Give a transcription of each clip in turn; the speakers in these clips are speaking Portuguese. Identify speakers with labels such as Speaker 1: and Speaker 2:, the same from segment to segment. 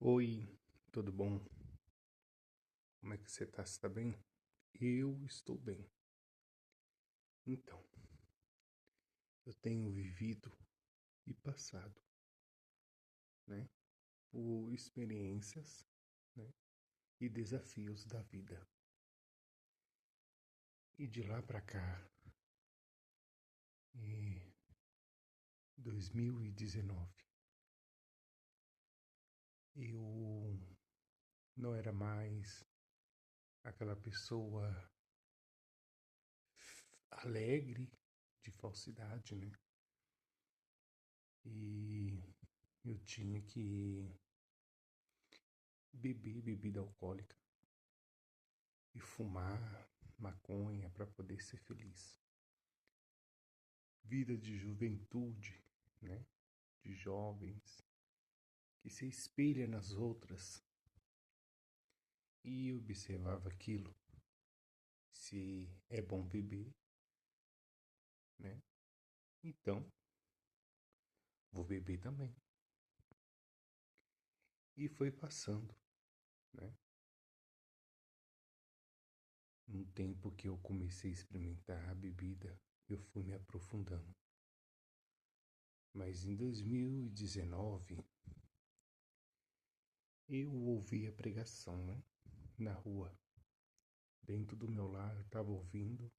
Speaker 1: Oi, tudo bom? Como é que você tá? Você tá bem? Eu estou bem. Então, eu tenho vivido e passado, né, por experiências, né, e desafios da vida. E de lá pra cá, em 2019, eu não era mais aquela pessoa alegre de falsidade, né? E eu tinha que beber bebida alcoólica e fumar maconha para poder ser feliz. Vida de juventude, né? De jovens que se espelha nas outras e observava aquilo. Se é bom beber, né? Então vou beber também. E foi passando, né? No tempo que eu comecei a experimentar a bebida, eu fui me aprofundando. Mas em 2019, eu ouvi a pregação, né? Na rua. Dentro do meu lar, eu estava ouvindo.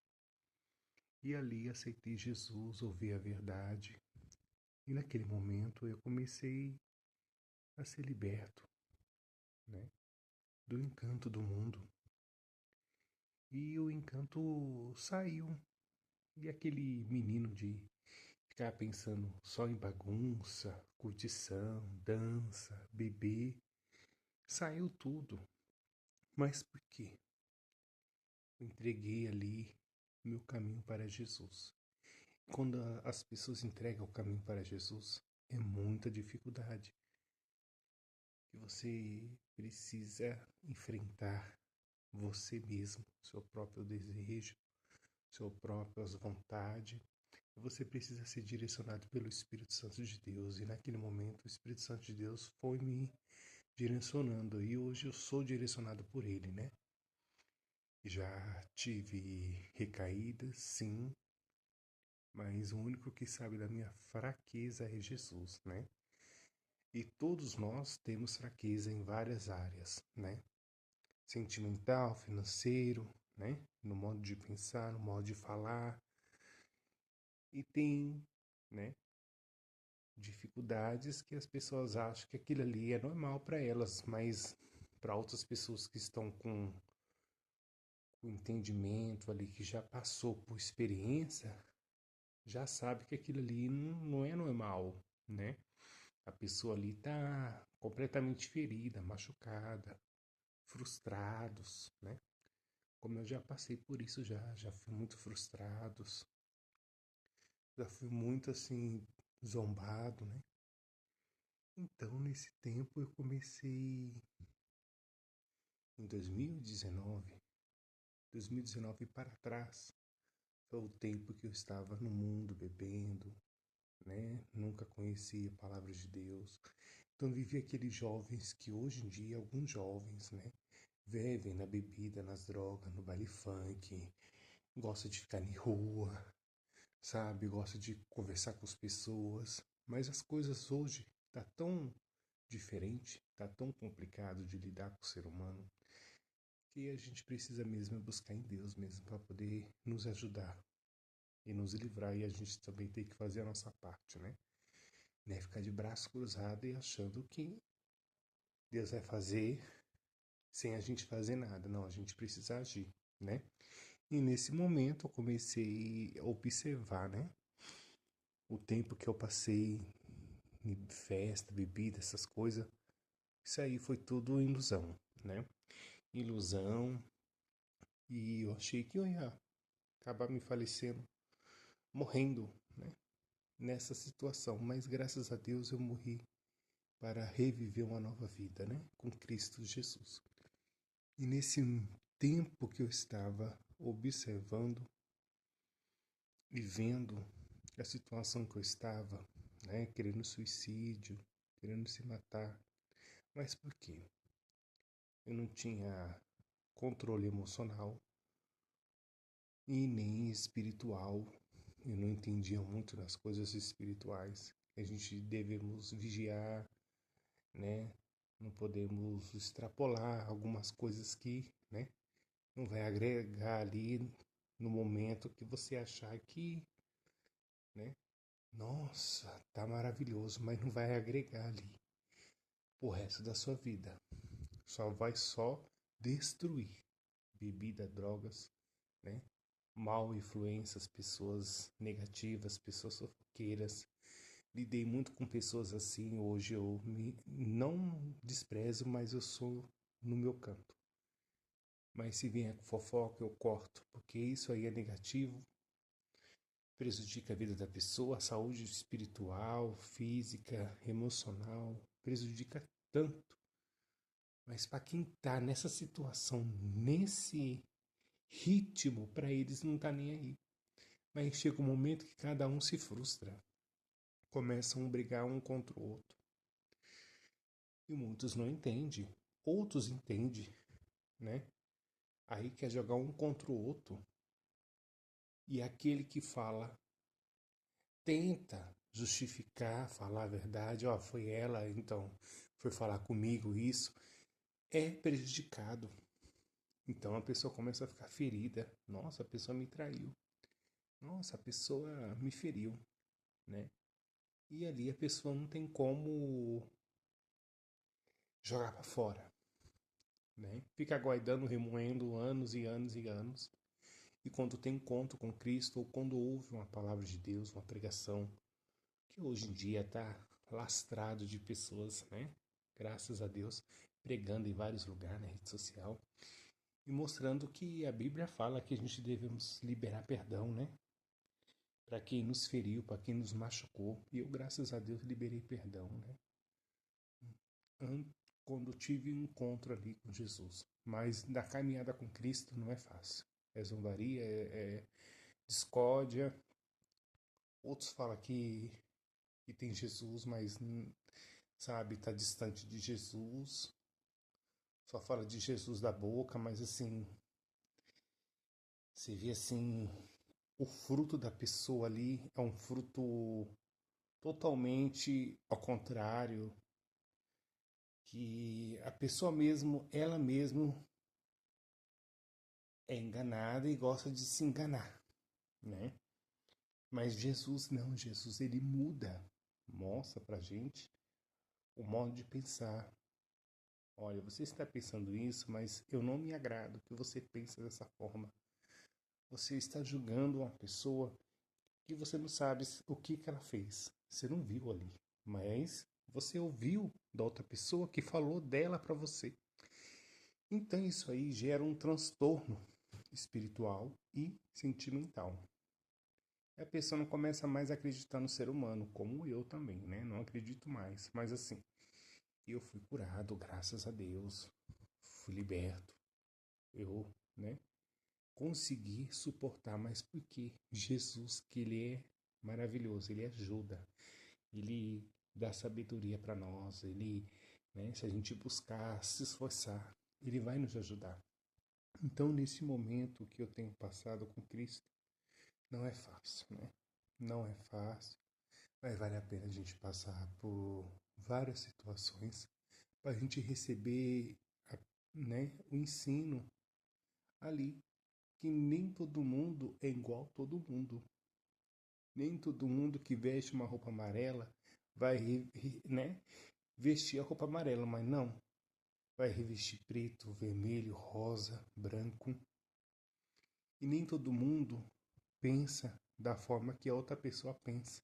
Speaker 1: E ali aceitei Jesus, ouvi a verdade. E naquele momento eu comecei a ser liberto, né? Do encanto do mundo. E o encanto saiu. E aquele menino de ficar pensando só em bagunça, curtição, dança, beber, saiu tudo. Mas por quê? Eu entreguei ali meu caminho para Jesus. Quando as pessoas entregam o caminho para Jesus, é muita dificuldade que você precisa enfrentar você mesmo, seu próprio desejo, sua própria vontade. Você precisa ser direcionado pelo Espírito Santo de Deus. E naquele momento o Espírito Santo de Deus foi me direcionando. E hoje eu sou direcionado por ele, né? Já tive recaídas, sim, mas o único que sabe da minha fraqueza é Jesus, né? E todos nós temos fraqueza em várias áreas, né? Sentimental, financeiro, né? No modo de pensar, no modo de falar. E tem, né, dificuldades que as pessoas acham que aquilo ali é normal para elas, mas para outras pessoas que estão com o entendimento ali, que já passou por experiência, já sabe que aquilo ali não é normal, né? A pessoa ali tá completamente ferida, machucada, frustrados, né? Como eu já passei por isso já fui muito frustrados, já fui muito assim zombado, né? Então, nesse tempo eu comecei em 2019 para trás. Foi o tempo que eu estava no mundo bebendo, né? Nunca conhecia a palavra de Deus. Então vivi aqueles jovens que hoje em dia, alguns jovens, né? Vivem na bebida, nas drogas, no baile funk, gosta de ficar em rua, sabe? Gosta de conversar com as pessoas. Mas as coisas hoje tá tão diferente, tá tão complicado de lidar com o ser humano, que a gente precisa mesmo buscar em Deus mesmo para poder nos ajudar e nos livrar. E a gente também tem que fazer a nossa parte, né? Não é ficar de braço cruzado e achando que Deus vai fazer sem a gente fazer nada. Não, a gente precisa agir, né? E nesse momento eu comecei a observar, né? O tempo que eu passei em festa, bebida, essas coisas. Isso aí foi tudo ilusão, né? Ilusão. E eu achei que eu ia acabar me falecendo, morrendo, né? Nessa situação. Mas graças a Deus eu morri para reviver uma nova vida, né? Com Cristo Jesus. E nesse tempo que eu estava observando e vendo a situação que eu estava, né, querendo suicídio, querendo se matar, Mas por quê? Eu não tinha controle emocional e nem espiritual. Eu não entendia muito das coisas espirituais. A gente devemos vigiar, né? Não podemos extrapolar algumas coisas que, né, não vai agregar ali no momento que você achar que, né, nossa, tá maravilhoso, mas não vai agregar ali o resto da sua vida. Só destruir bebida, drogas, né? Mal influências, pessoas negativas, pessoas fofoqueiras. Lidei muito com pessoas assim. Hoje eu me não desprezo, mas eu sou no meu canto. Mas se vier com fofoca, eu corto, porque isso aí é negativo, prejudica a vida da pessoa, a saúde espiritual, física, emocional, prejudica tanto. Mas para quem tá nessa situação, nesse ritmo, para eles não tá nem aí. Mas chega um momento que cada um se frustra, começam a brigar um contra o outro. E muitos não entendem, outros entendem, né? Aí quer jogar um contra o outro. E aquele que fala tenta justificar, falar a verdade, ó, foi ela, então foi falar comigo isso, é prejudicado. Então a pessoa começa a ficar ferida. Nossa, a pessoa me traiu. Nossa, a pessoa me feriu, né? E ali a pessoa não tem como jogar para fora, né? Fica aguardando, remoendo anos e anos e anos. E quando tem encontro com Cristo ou quando ouve uma palavra de Deus, uma pregação, que hoje em dia está lastrado de pessoas, né? Graças a Deus, pregando em vários lugares na rede social e mostrando que a Bíblia fala que a gente devemos liberar perdão, né? Para quem nos feriu, para quem nos machucou. E eu, graças a Deus, liberei perdão, né? Quando tive um encontro ali com Jesus. Mas na caminhada com Cristo não é fácil. É zombaria, é discórdia. Outros falam que tem Jesus, mas sabe, tá distante de Jesus. Só fala de Jesus da boca, mas assim, você vê assim, o fruto da pessoa ali é um fruto totalmente ao contrário, que a pessoa mesmo, ela mesmo é enganada e gosta de se enganar, né? Mas Jesus não, Jesus ele muda, mostra pra gente o modo de pensar. Olha, você está pensando isso, mas eu não me agrado que você pense dessa forma. Você está julgando uma pessoa que você não sabe o que ela fez. Você não viu ali, mas você ouviu da outra pessoa que falou dela para você. Então isso aí gera um transtorno espiritual e sentimental. A pessoa não começa mais a acreditar no ser humano, como eu também, né? Não acredito mais. Mas assim, eu fui curado, graças a Deus. Fui liberto. Eu, né? Consegui suportar, mas porque Jesus, que ele é maravilhoso, ele ajuda. Ele dá sabedoria para nós, ele, né, se a gente buscar, se esforçar, ele vai nos ajudar. Então, nesse momento que eu tenho passado com Cristo, não é fácil, né? Não é fácil, mas vale a pena a gente passar por várias situações para a gente receber, né, o ensino ali, que nem todo mundo é igual a todo mundo. Nem todo mundo que veste uma roupa amarela vai, né, vestir a roupa amarela, mas não. Vai revestir preto, vermelho, rosa, branco. E nem todo mundo pensa da forma que a outra pessoa pensa.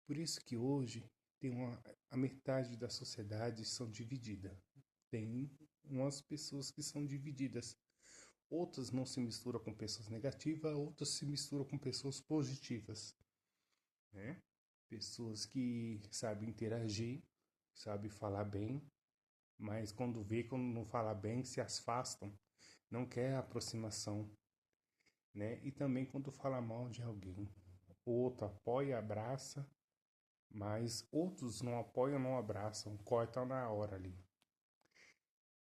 Speaker 1: Por isso que hoje a metade da sociedade são dividida. Tem umas pessoas que são divididas. Outras não se misturam com pessoas negativas, outras se misturam com pessoas positivas, né? Pessoas que sabem interagir, sabem falar bem, mas quando não fala bem, se afastam, não quer aproximação, né? E também quando fala mal de alguém, o outro apoia, abraça, mas outros não apoiam, não abraçam, cortam na hora ali.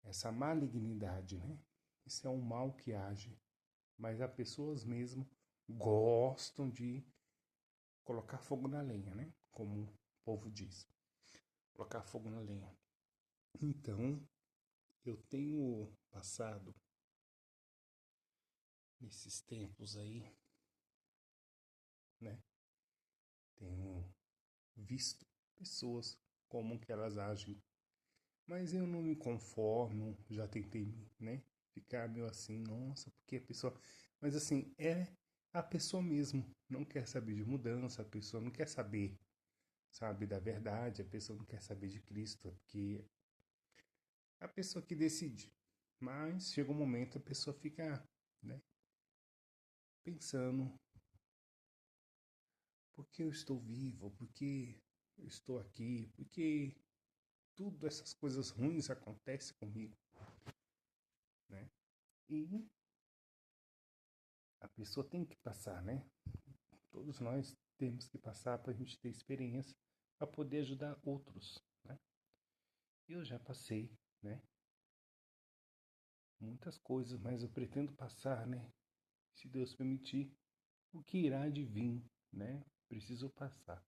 Speaker 1: Essa malignidade, né? Isso é um mal que age, mas as pessoas mesmo gostam de colocar fogo na lenha, né? Como o povo diz, colocar fogo na lenha. Então, eu tenho passado nesses tempos aí, né? Tenho visto pessoas como que elas agem, mas eu não me conformo, já tentei, né? Ficar meio assim, nossa, porque a pessoa, mas assim, é a pessoa mesmo não quer saber de mudança, a pessoa não quer saber, sabe, da verdade, a pessoa não quer saber de Cristo, porque é a pessoa que decide. Mas chega um momento a pessoa fica, né, pensando, por que eu estou vivo? Por que eu estou aqui? Por que tudo essas coisas ruins acontecem comigo, né? E a pessoa tem que passar, né? Todos nós temos que passar para a gente ter experiência para poder ajudar outros, né? Eu já passei, né? Muitas coisas, mas eu pretendo passar, né? Se Deus permitir, o que irá de vir, né? Preciso passar.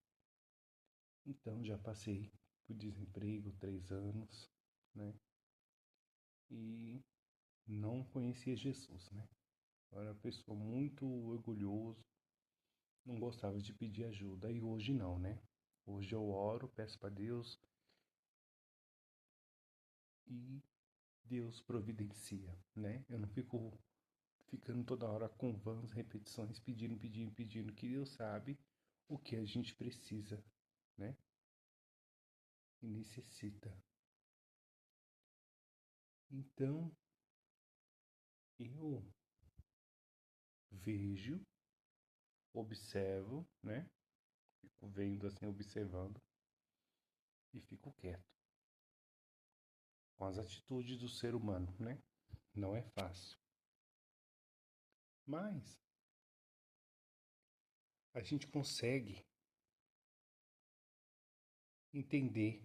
Speaker 1: Então já passei por desemprego 3 anos, né? E não conhecia Jesus, né? Eu era uma pessoa muito orgulhoso, não gostava de pedir ajuda. E hoje não, né? Hoje eu oro, peço para Deus e Deus providencia, né? Eu não fico ficando toda hora com vãs repetições, pedindo, que Deus sabe o que a gente precisa, né? E necessita. Então, eu vejo, observo, né? Fico vendo assim, observando e fico quieto com as atitudes do ser humano, né? Não é fácil. Mas a gente consegue entender,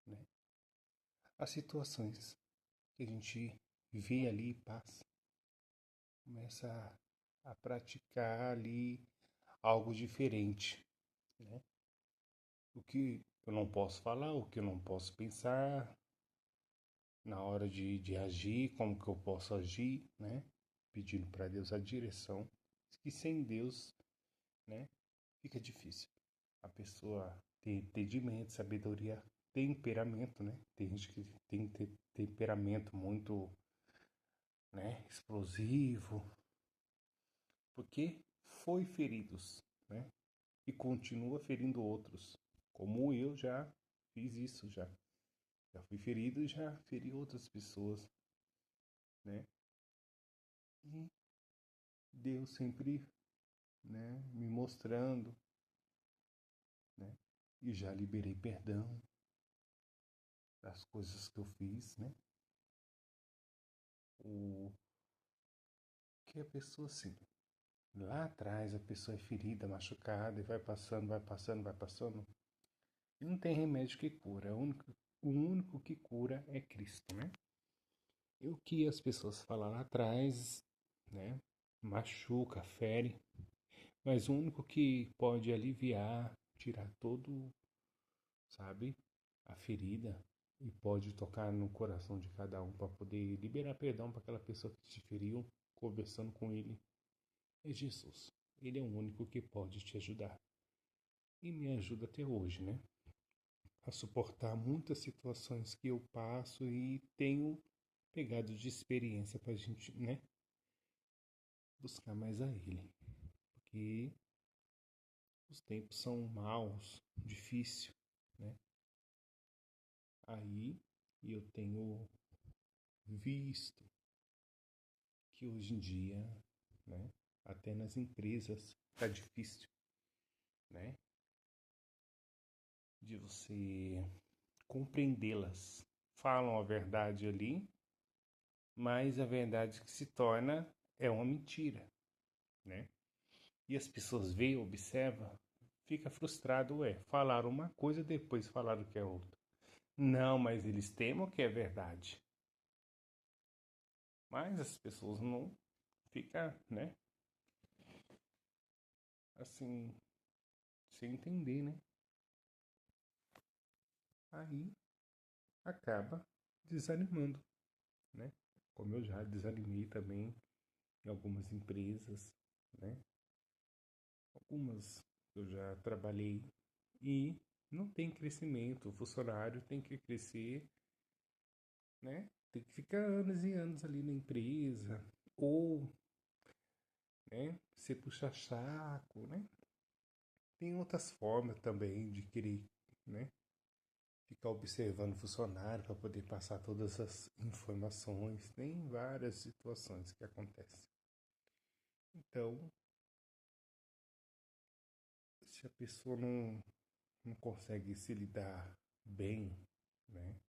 Speaker 1: né, as situações que a gente vê ali e passa. Começa a praticar ali algo diferente, né? O que eu não posso falar, o que eu não posso pensar, na hora de agir, como que eu posso agir, né? Pedindo para Deus a direção. Que sem Deus, né, fica difícil. A pessoa tem entendimento, sabedoria, temperamento, né? Tem gente que tem temperamento muito, né, explosivo, porque foi feridos, né? E continua ferindo outros, como eu já fiz isso já. Já fui ferido e já feri outras pessoas, né? E Deus sempre, né, me mostrando, né? E já liberei perdão das coisas que eu fiz, né? O que a pessoa assim, lá atrás a pessoa é ferida, machucada e vai passando, vai passando, vai passando. E não tem remédio que cura. O único que cura é Cristo, né? E o que as pessoas falam lá atrás, né? Machuca, fere. Mas o único que pode aliviar, tirar todo, sabe, a ferida e pode tocar no coração de cada um para poder liberar perdão para aquela pessoa que te feriu, conversando com ele, é Jesus. Ele é o único que pode te ajudar. E me ajuda até hoje, né? A suportar muitas situações que eu passo e tenho pegado de experiência para a gente, né? Buscar mais a Ele. Porque os tempos são maus, difícil, né? Aí eu tenho visto que hoje em dia, né? Até nas empresas tá difícil, né? De você compreendê-las. Falam a verdade ali, mas a verdade que se torna é uma mentira, né? E as pessoas veem, observam, fica frustrado, falaram uma coisa depois falaram que é outra. Não, mas eles temem que é verdade. Mas as pessoas não ficam, né? Assim, sem entender, né? Aí acaba desanimando, né? Como eu já desanimei também em algumas empresas, né? Algumas eu já trabalhei e não tem crescimento. O funcionário tem que crescer, né? Tem que ficar anos e anos ali na empresa ou, né? Ser puxa-saco, né? Tem outras formas também de querer, né? Ficar observando o funcionário para poder passar todas as informações. Tem várias situações que acontecem. Então, se a pessoa não consegue se lidar bem, né?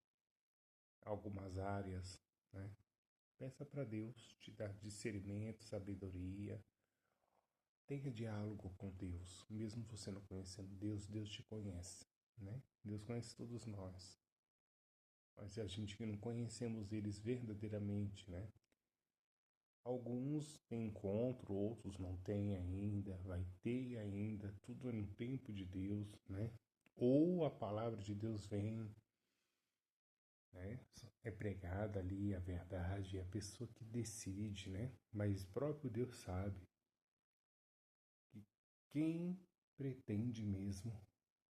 Speaker 1: Algumas áreas, né? Peça para Deus te dar discernimento, sabedoria. Tenha diálogo com Deus, mesmo você não conhecendo Deus, Deus te conhece, né? Deus conhece todos nós, mas é a gente que não conhecemos eles verdadeiramente, né? Alguns têm encontro, outros não têm ainda, vai ter ainda, tudo é no tempo de Deus, né? Ou a palavra de Deus vem, né? É pregada ali a verdade, é a pessoa que decide, né? Mas próprio Deus sabe que quem pretende mesmo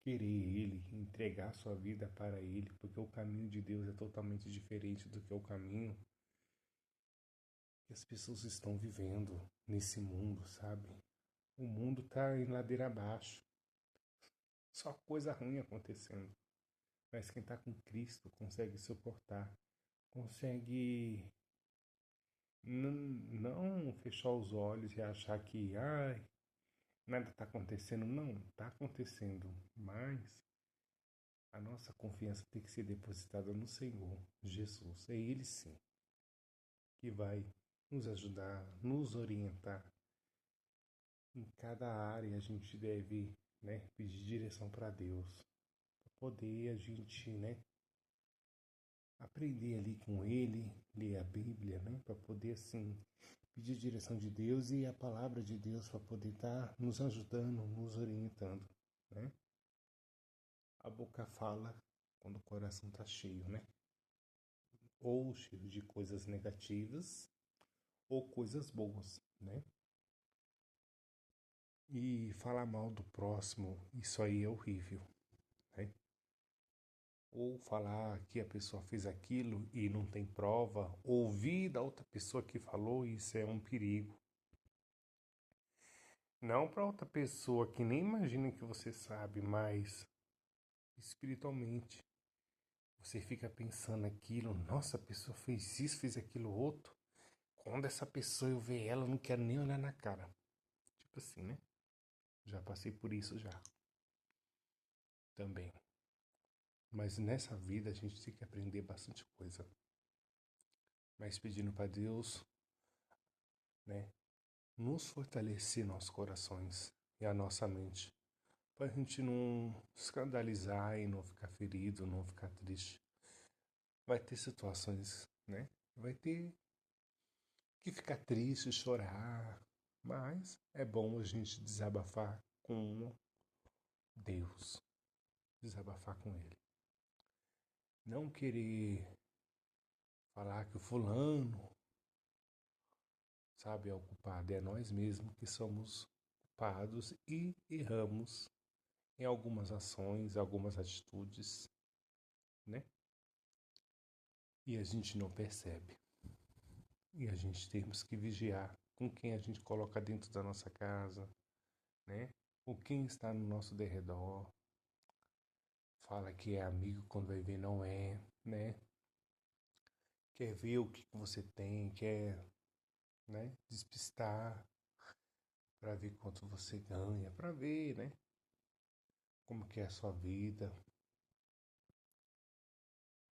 Speaker 1: querer Ele, entregar sua vida para Ele, porque o caminho de Deus é totalmente diferente do que o caminho que as pessoas estão vivendo nesse mundo, sabe? O mundo está em ladeira abaixo, só coisa ruim acontecendo. Mas quem está com Cristo consegue suportar, consegue não fechar os olhos e achar que nada está acontecendo. Não, está acontecendo, mas a nossa confiança tem que ser depositada no Senhor Jesus. É Ele sim que vai nos ajudar, nos orientar. Em cada área a gente deve, né, pedir direção para Deus, para poder a gente, né, aprender ali com Ele, ler a Bíblia, né, para poder assim pedir direção de Deus e a palavra de Deus para poder estar nos ajudando, nos orientando, né? A boca fala quando o coração está cheio, né? Ou cheio de coisas negativas ou coisas boas, né? E falar mal do próximo, isso aí é horrível, né? Ou falar que a pessoa fez aquilo e não tem prova, ouvir da outra pessoa que falou, isso é um perigo. Não para outra pessoa que nem imagina que você sabe, mas espiritualmente você fica pensando aquilo, nossa, a pessoa fez isso, fez aquilo outro. Quando essa pessoa eu ver ela, eu não quero nem olhar na cara. Tipo assim, né? Já passei por isso já. Também. Mas nessa vida a gente tem que aprender bastante coisa. Mas pedindo para Deus, né, nos fortalecer nossos corações e a nossa mente, para a gente não escandalizar e não ficar ferido, não ficar triste. Vai ter situações, né? Vai ter que ficar triste, chorar, mas é bom a gente desabafar com Deus, desabafar com Ele. Não querer falar que o fulano, sabe, é o culpado, é nós mesmos que somos culpados e erramos em algumas ações, algumas atitudes, né? E a gente não percebe. E a gente temos que vigiar com quem a gente coloca dentro da nossa casa, né? O quem está no nosso derredor. Fala que é amigo quando vai ver não é, né? Quer ver o que você tem, quer, né, despistar para ver quanto você ganha, para ver, né, como que é a sua vida.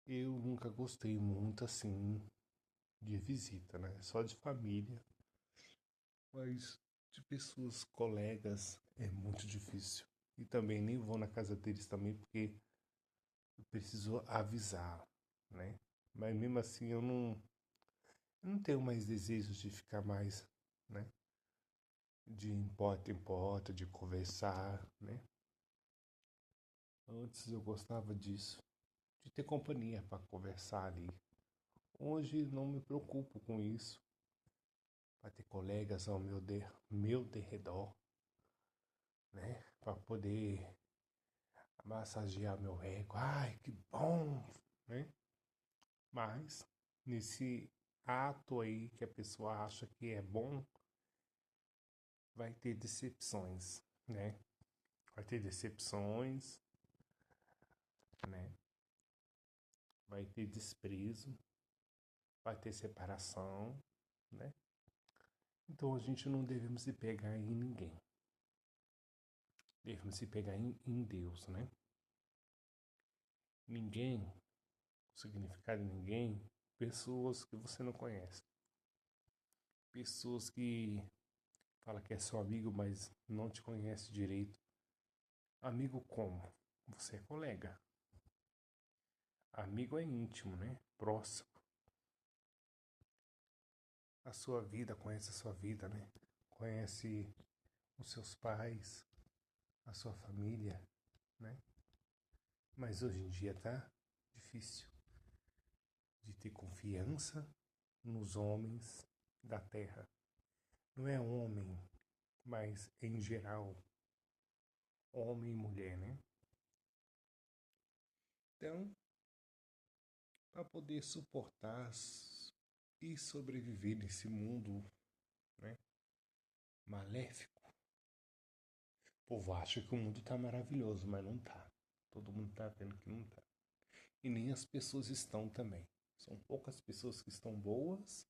Speaker 1: Eu nunca gostei muito assim de visita, né? Só de família, mas de pessoas, colegas, é muito difícil. E também nem vou na casa deles também porque eu preciso avisar, né? Mas mesmo assim eu não tenho mais desejos de ficar mais, né? De porta em porta, de conversar, né? Antes eu gostava disso, de ter companhia para conversar ali. Hoje não me preocupo com isso, para ter colegas ao meu derredor, né? Para poder massagear meu ego. Ai, que bom, né? Mas nesse ato aí que a pessoa acha que é bom, vai ter decepções, né? Vai ter decepções, né? Vai ter desprezo, vai ter separação, né? Então a gente não devemos se pegar em ninguém. Devemos se pegar em Deus, né? Ninguém, o significado de ninguém, pessoas que você não conhece. Pessoas que fala que é seu amigo, mas não te conhece direito. Amigo como? Você é colega. Amigo é íntimo, né? Próximo. A sua vida, conhece a sua vida, né? Conhece os seus pais, a sua família, né? Mas hoje em dia tá difícil de ter confiança nos homens da terra. Não é homem, mas em geral, homem e mulher, né? Então, para poder suportar e sobreviver nesse mundo, né, maléfico, o povo acha que o mundo tá maravilhoso, mas não tá. Todo mundo tá vendo que não tá. E nem as pessoas estão também. São poucas pessoas que estão boas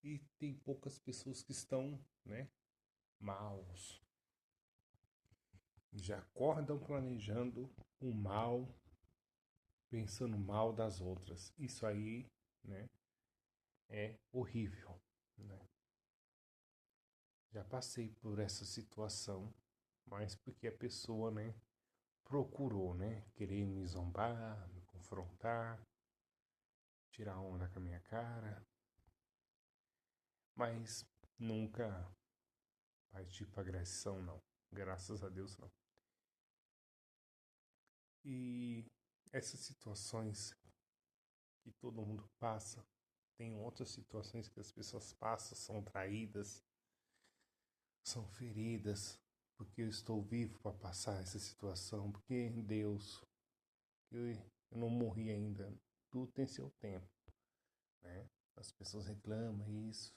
Speaker 1: e tem poucas pessoas que estão, né, maus. Já acordam planejando o mal, pensando mal das outras. Isso aí, né, é horrível, né? Já passei por essa situação, mas porque a pessoa, né, procurou, né, querer me zombar, me confrontar, tirar onda com a minha cara, mas nunca partir para agressão, não. Graças a Deus, não. E essas situações que todo mundo passa, tem outras situações que as pessoas passam, são traídas, são feridas, porque eu estou vivo para passar essa situação, porque Deus, eu não morri ainda, tudo tem seu tempo, né? As pessoas reclamam isso,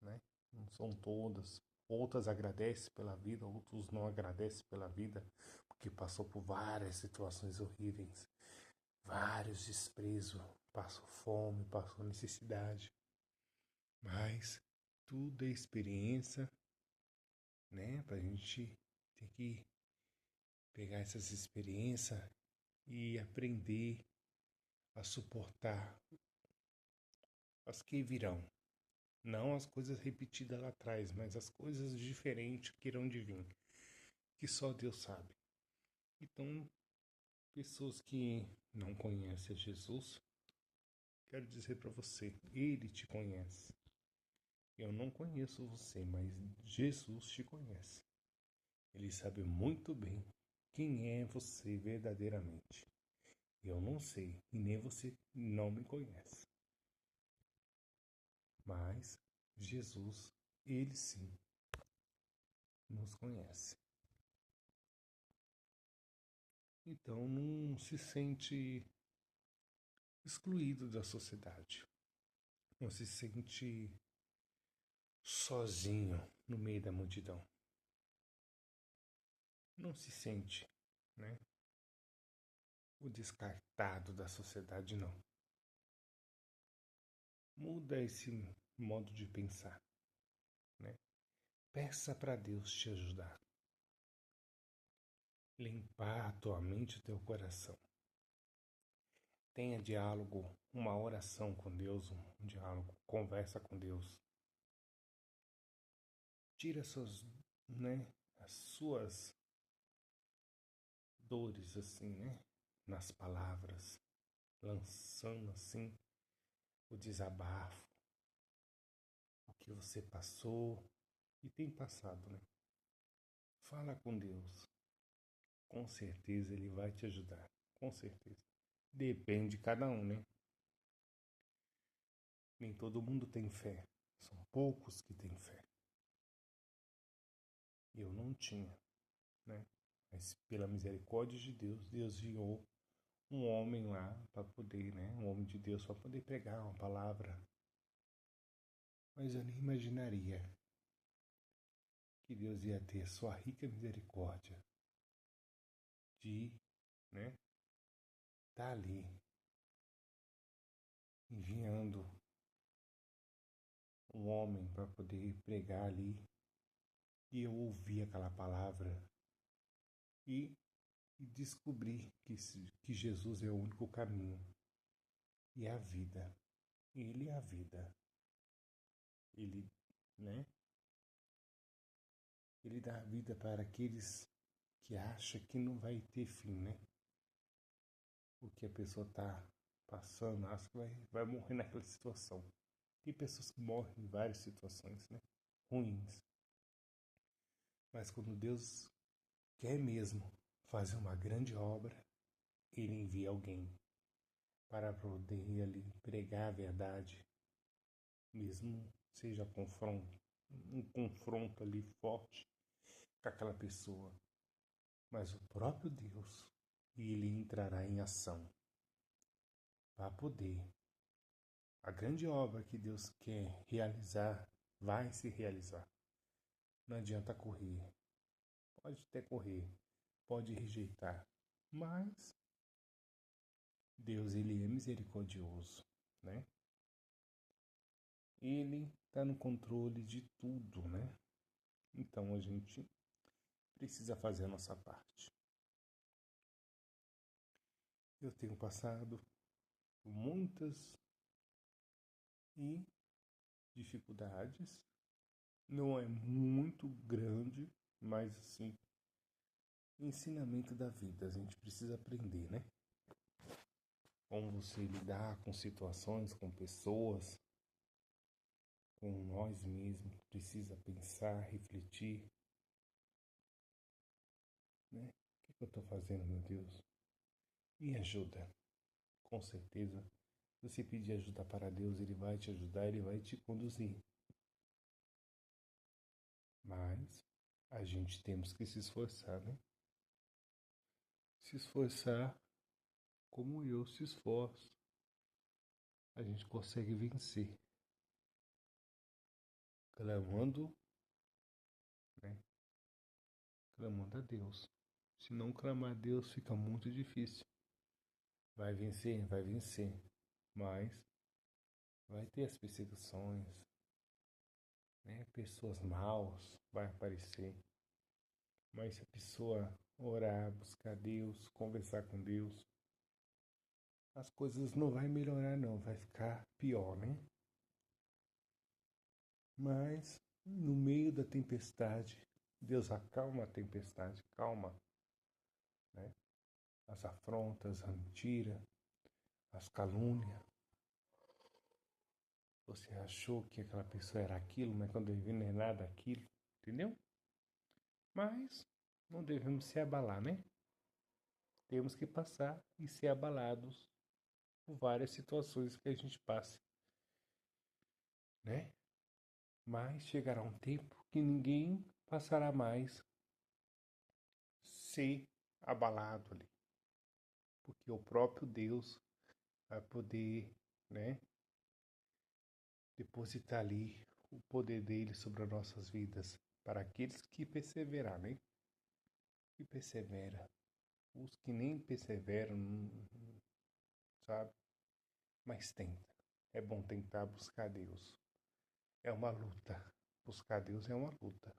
Speaker 1: né? Não são todas. Outras agradecem pela vida, outros não agradecem pela vida, porque passou por várias situações horríveis, vários desprezos, passou fome, passou necessidade. Mas tudo é experiência, né? Pra gente ter que pegar essas experiências e aprender a suportar as que virão. Não as coisas repetidas lá atrás, mas as coisas diferentes que irão de vir, que só Deus sabe. Então, pessoas que não conhecem Jesus, quero dizer para você, Ele te conhece. Eu não conheço você, mas Jesus te conhece. Ele sabe muito bem quem é você verdadeiramente. Eu não sei, e nem você não me conhece. Mas Jesus, Ele sim, nos conhece. Então não se sente excluído da sociedade. Não se sente sozinho no meio da multidão. Não se sente, né, o descartado da sociedade, não. Muda esse modo de pensar, né? Peça para Deus te ajudar. Limpar a tua mente e o teu coração. Tenha diálogo, uma oração com Deus, um diálogo, conversa com Deus. Tira suas, né, as suas dores assim, né? Nas palavras, lançando assim o desabafo, o que você passou e tem passado, né? Fala com Deus. Com certeza Ele vai te ajudar. Com certeza. Depende de cada um, né? Nem todo mundo tem fé. São poucos que têm fé. Eu não tinha, né? Mas pela misericórdia de Deus, Deus enviou um homem lá para poder, né? Um homem de Deus para poder pregar uma palavra. Mas eu nem imaginaria que Deus ia ter sua rica misericórdia de, né? Tá ali enviando um homem para poder pregar ali. E eu ouvi aquela palavra e, e descobri que Jesus é o único caminho e a vida. Ele é a vida. Ele, né? Ele dá vida para aqueles que acham que não vai ter fim, né? O que a pessoa está passando, acha que vai morrer naquela situação. Tem pessoas que morrem em várias situações, né? Ruins. Mas quando Deus quer mesmo fazer uma grande obra, Ele envia alguém para poder ali pregar a verdade, mesmo seja um confronto ali forte com aquela pessoa. Mas o próprio Deus, Ele entrará em ação para poder. A grande obra que Deus quer realizar vai se realizar. Não adianta correr. Pode até correr, pode rejeitar, mas Deus, Ele é misericordioso, né? Ele está no controle de tudo, né? Então a gente precisa fazer a nossa parte. Eu tenho passado por muitas e dificuldades. Não é muito grande, mas assim, ensinamento da vida. A gente precisa aprender, né? Como você lidar com situações, com pessoas, com nós mesmos. Precisa pensar, refletir, né? O que eu estou fazendo, meu Deus? Me ajuda. Com certeza, se você pedir ajuda para Deus, Ele vai te ajudar, Ele vai te conduzir. Mas a gente temos que se esforçar, né? Se esforçar como eu se esforço. A gente consegue vencer. Clamando, né? Clamando a Deus. Se não clamar a Deus, fica muito difícil. Vai vencer, vai vencer. Mas vai ter as perseguições, né? Pessoas maus vai aparecer. Mas se a pessoa orar, buscar Deus, conversar com Deus, as coisas não vai melhorar não, vai ficar pior, né? Mas no meio da tempestade, Deus acalma a tempestade, calma, né? As afrontas, a mentira, as calúnias. Você achou que aquela pessoa era aquilo, mas quando ele viu não é nada aquilo, entendeu? Mas não devemos se abalar, né? Temos que passar e ser abalados por várias situações que a gente passa, né? Mas chegará um tempo que ninguém passará mais ser abalado ali, porque o próprio Deus vai poder, né, depositar ali o poder dele sobre as nossas vidas para aqueles que perseverar, né? Que persevera. Os que nem perseveram, sabe? Mas tenta. É bom tentar buscar Deus. É uma luta. Buscar Deus é uma luta.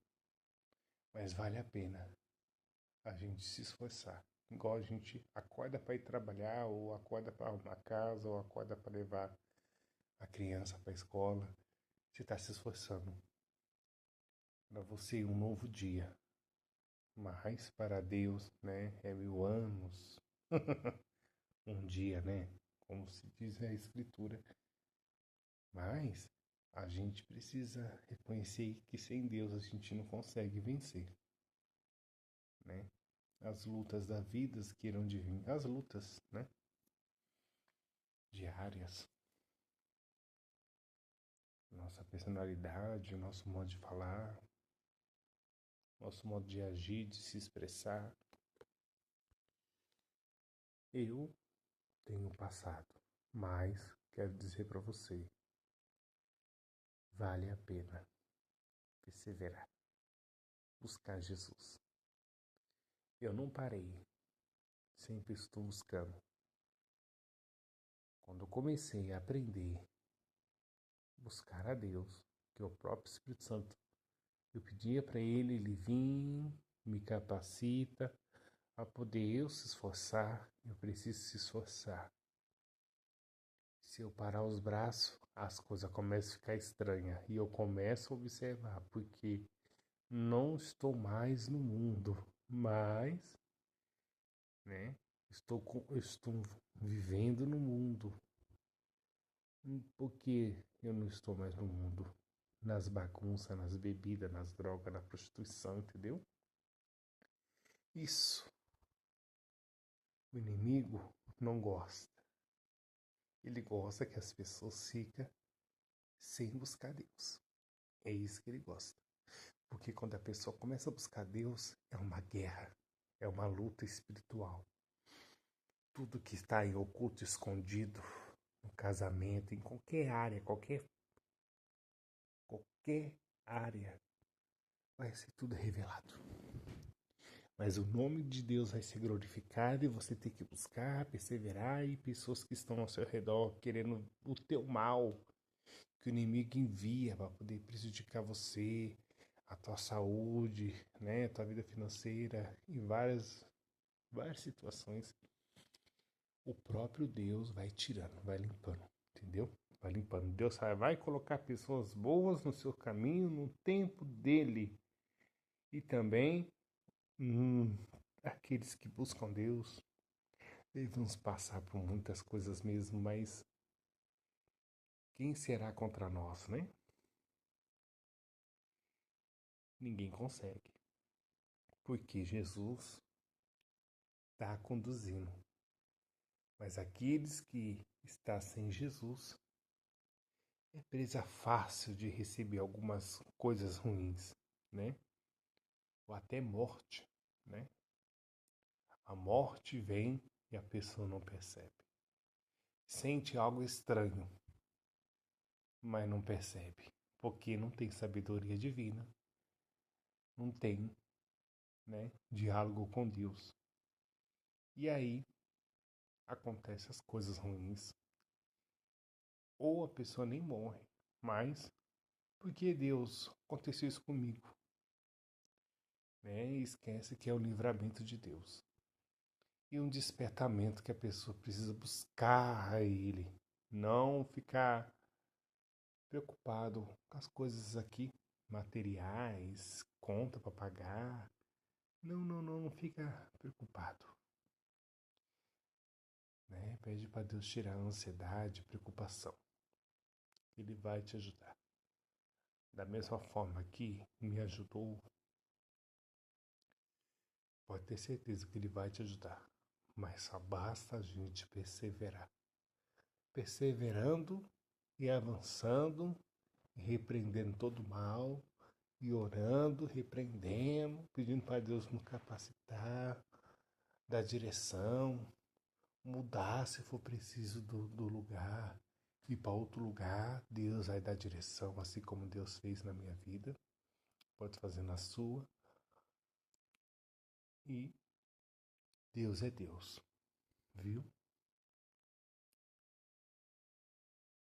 Speaker 1: Mas vale a pena a gente se esforçar. Igual a gente acorda para ir trabalhar, ou acorda para arrumar casa, ou acorda para levar a criança para a escola. Você está se esforçando para você um novo dia. Mas para Deus, né, é 1000 anos. Um dia, né? Como se diz a Escritura. Mas a gente precisa reconhecer que sem Deus a gente não consegue vencer, né? As lutas da vida que irão de vir, as lutas, né? Diárias, nossa personalidade, nosso modo de falar, nosso modo de agir, de se expressar. Eu tenho passado, mas quero dizer para você, vale a pena perseverar, buscar Jesus. Eu não parei, sempre estou buscando. Quando eu comecei a aprender, buscar a Deus, que é o próprio Espírito Santo, eu pedia para ele vir, me capacita, para poder eu se esforçar, eu preciso se esforçar. Se eu parar os braços, as coisas começam a ficar estranhas e eu começo a observar, porque não estou mais no mundo, mas, né, estou vivendo no mundo. Por que eu não estou mais no mundo? Nas bagunças, nas bebidas, nas drogas, na prostituição, entendeu? Isso o inimigo não gosta. Ele gosta que as pessoas fiquem sem buscar Deus. É isso que ele gosta. Porque quando a pessoa começa a buscar Deus, é uma guerra, é uma luta espiritual. Tudo que está em oculto, escondido, no casamento, em qualquer área, qualquer área, vai ser tudo revelado. Mas o nome de Deus vai ser glorificado e você tem que buscar, perseverar, e pessoas que estão ao seu redor querendo o teu mal, que o inimigo envia para poder prejudicar você, a tua saúde, né, a tua vida financeira, em várias situações. O próprio Deus vai tirando, vai limpando, entendeu? Vai limpando. Deus vai colocar pessoas boas no seu caminho no tempo dele. E também aqueles que buscam Deus devemos passar por muitas coisas mesmo, mas quem será contra nós, né? Ninguém consegue, porque Jesus está conduzindo. Mas aqueles que estão sem Jesus é presa fácil de receber algumas coisas ruins, né? Ou até morte, né? A morte vem e a pessoa não percebe. Sente algo estranho, mas não percebe, porque não tem sabedoria divina, não tem, né, diálogo com Deus. E aí acontecem as coisas ruins. Ou a pessoa nem morre, mas porque Deus aconteceu isso comigo, né? E esquece que é o livramento de Deus. E um despertamento que a pessoa precisa buscar a Ele, não ficar preocupado com as coisas aqui, materiais, conta para pagar. Não fica preocupado, né? Pede para Deus tirar a ansiedade, preocupação. Ele vai te ajudar. Da mesma forma que me ajudou, pode ter certeza que Ele vai te ajudar. Mas só basta a gente perseverar. Perseverando e avançando, e repreendendo todo o mal, e orando, repreendendo, pedindo para Deus nos capacitar, dar direção, mudar se for preciso do lugar, ir para outro lugar. Deus vai dar direção, assim como Deus fez na minha vida, pode fazer na sua. E Deus é Deus, viu?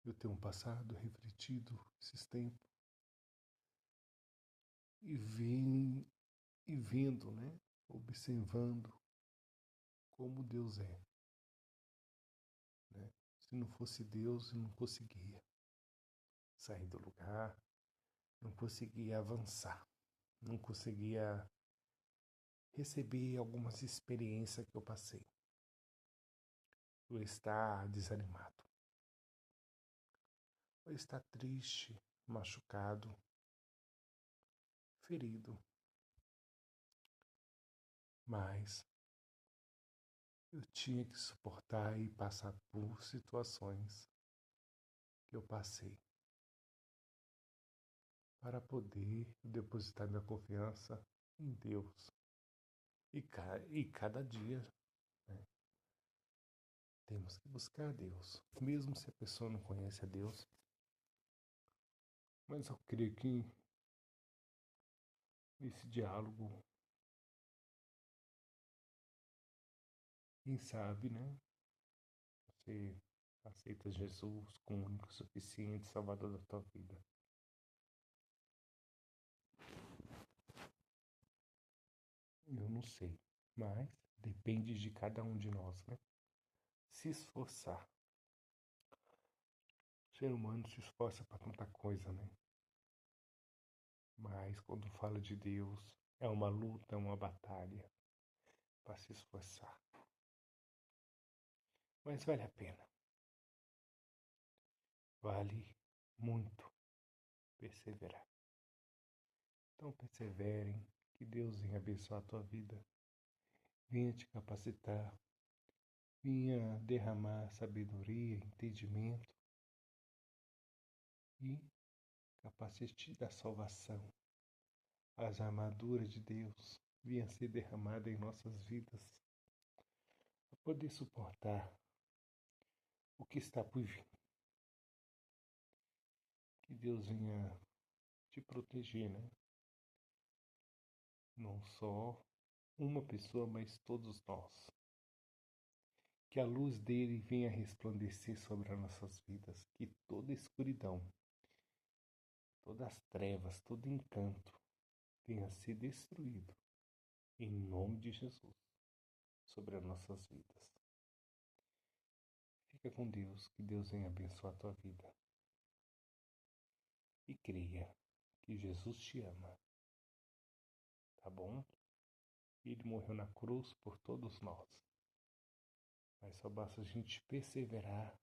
Speaker 1: Eu tenho passado, refletido esses tempos e vendo, né? Observando como Deus é, né? Se não fosse Deus, eu não conseguia sair do lugar, não conseguia avançar, não conseguia receber algumas experiências que eu passei. Por estar desanimado, por estar triste, machucado, ferido. Mas eu tinha que suportar e passar por situações que eu passei para poder depositar minha confiança em Deus. E cada dia, né, temos que buscar a Deus, mesmo se a pessoa não conhece a Deus. Mas eu creio que nesse diálogo, quem sabe, né? Você aceita Jesus como o único, suficiente Salvador da tua vida. Eu não sei, mas depende de cada um de nós, né? Se esforçar. O ser humano se esforça para tanta coisa, né? Mas quando fala de Deus, é uma luta, é uma batalha para se esforçar. Mas vale a pena. Vale muito perseverar. Então perseverem, que Deus venha abençoar a tua vida, venha te capacitar, venha derramar sabedoria, entendimento e capacite da salvação. As armaduras de Deus venham ser derramadas em nossas vidas, para poder suportar o que está por vir. Que Deus venha te proteger, né? Não só uma pessoa, mas todos nós. Que a luz dele venha resplandecer sobre as nossas vidas, que toda escuridão, todas as trevas, todo encanto venha a ser destruído, em nome de Jesus, sobre as nossas vidas. Fica com Deus, que Deus venha abençoar a tua vida. E creia que Jesus te ama, tá bom? Ele morreu na cruz por todos nós. Mas só basta a gente perseverar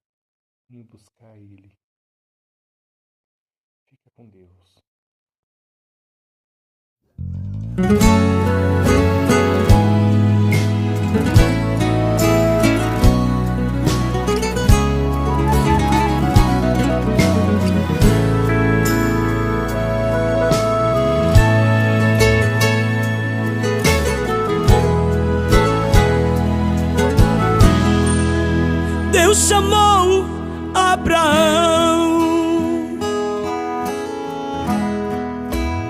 Speaker 1: em buscar Ele. Fica com Deus.
Speaker 2: Deus chamou Abraão,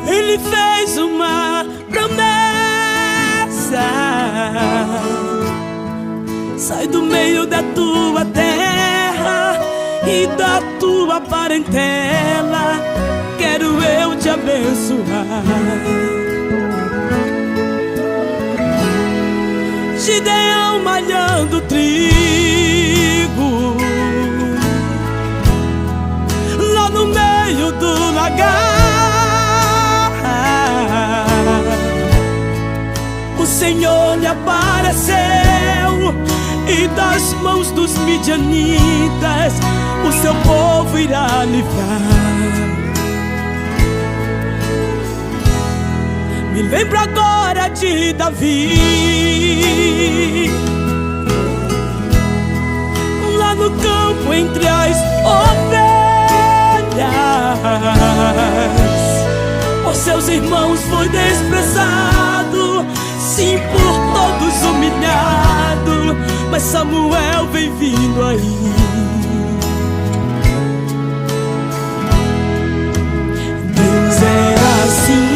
Speaker 2: Ele fez uma promessa: sai do meio da tua terra e da tua parentela, quero eu te abençoar. Gideão malhando trigo lá no meio do lagar, o Senhor lhe apareceu e das mãos dos midianitas o seu povo irá livrar. Me lembro agora de Davi, lá no campo entre as ovelhas, por seus irmãos foi desprezado, sim, por todos humilhado, mas Samuel vem vindo aí. Deus é assim.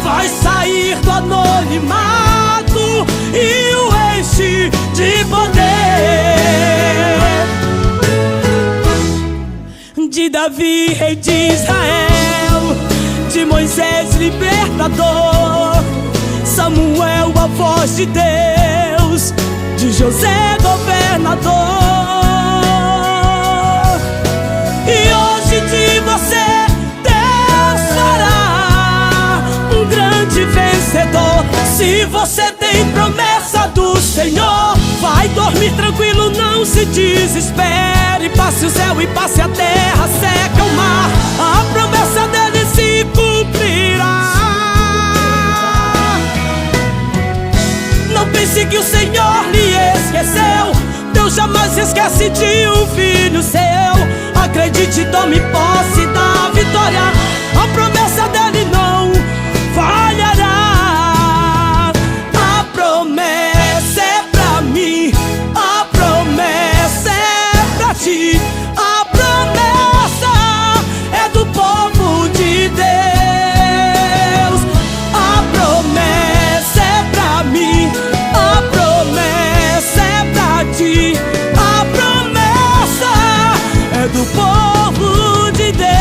Speaker 2: Vai sair do anonimato e o enche de poder. De Davi, rei de Israel, de Moisés, libertador, Samuel, a voz de Deus, Deus de José governador. E hoje de você Deus fará um grande vencedor. Se você tem promessa do Senhor, vai dormir tranquilo, não se desespere. Passe o céu e passe a terra, seca o mar, a promessa dele se cumprirá. Não pense que o Senhor lhe esqueceu, Deus jamais esquece de um filho seu. Acredite, tome posse da vitória, a promessa dele não falhará. A promessa é pra mim, a promessa é pra ti, a promessa é do povo de Deus. A promessa é pra mim, a promessa é pra ti, a promessa é do povo de Deus.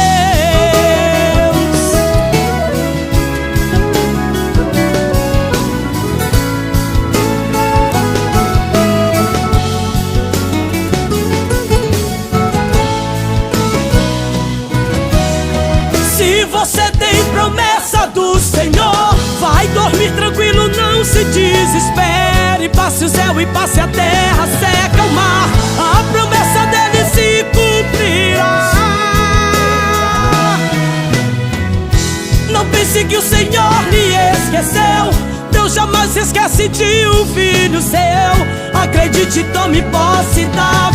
Speaker 2: Se você tem promessa do Senhor, vai dormir tranquilo, não se desespere. Passe o céu e passe a terra, seca o mar, a promessa dele se cumprirá. Não pense que o Senhor lhe esqueceu, Deus jamais esquece de um filho seu. Acredite, tome posse da